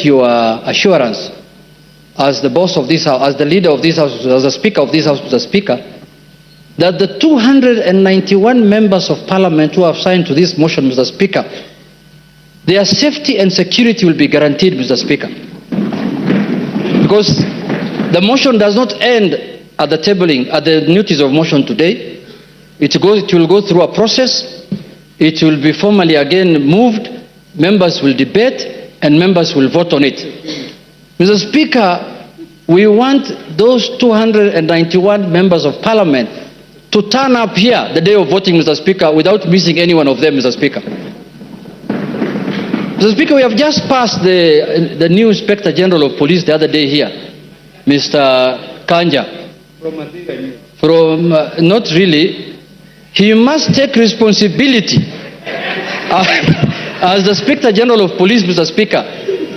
your assurance as the boss of this house, as the leader of this house, as the speaker of this house, Mr. Speaker, that the 291 members of parliament who have signed to this motion, Mr. Speaker, their safety and security will be guaranteed, Mr. Speaker. Because the motion does not end at the tabling, at the notice of motion today. It will go through a process. It will be formally again moved. Members will debate and members will vote on it. Mr. Speaker, we want those 291 members of parliament to turn up here the day of voting, Mr. Speaker, without missing any one of them, Mr. Speaker. Mr. Speaker, we have just passed the new Inspector General of Police the other day here, Mr. Kanja. Not really. He must take responsibility as the Inspector General of Police, Mr. Speaker,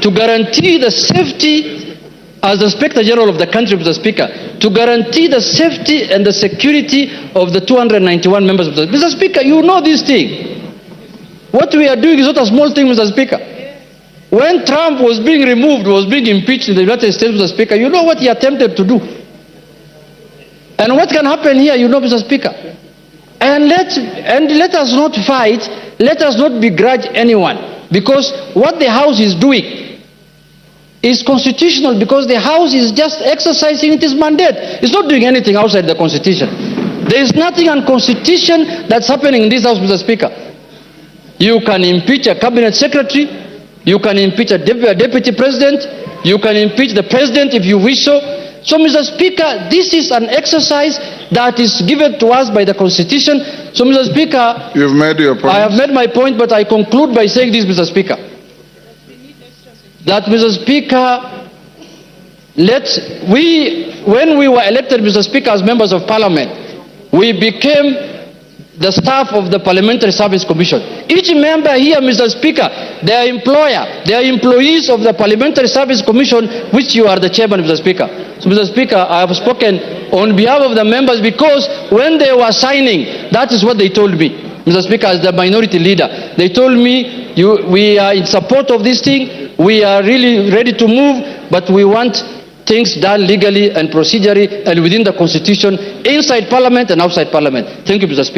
to guarantee the safety, as the Inspector General of the country, Mr. Speaker, to guarantee the safety and the security of the 291 members of the... Mr. Speaker, you know this thing. What we are doing is not a small thing, Mr. Speaker. When Trump was being removed, was being impeached in the United States, Mr. Speaker, you know what he attempted to do. And what can happen here, you know, Mr. Speaker. And let us not fight, let us not begrudge anyone, because what the House is doing is constitutional, because the House is just exercising its mandate. It's not doing anything outside the Constitution. There is nothing unconstitutional that's happening in this House, Mr. Speaker. You can impeach a cabinet secretary, you can impeach a deputy president, you can impeach the president if you wish so. So, Mr. Speaker, this is an exercise that is given to us by the Constitution. So, Mr. Speaker, you've made your point. I have made my point, but I conclude by saying this, Mr. Speaker. That, Mr. Speaker, when we were elected, Mr. Speaker, as members of Parliament, we became the staff of the Parliamentary Service Commission. Each member here, Mr. Speaker, their employer, they are employees of the Parliamentary Service Commission, which you are the chairman, Mr. Speaker. So, Mr. Speaker, I have spoken on behalf of the members, because when they were signing, that is what they told me, Mr. Speaker, as the minority leader. They told me, we are in support of this thing, we are really ready to move, but we want things done legally and procedurally and within the Constitution, inside Parliament and outside Parliament. Thank you, Mr. Speaker.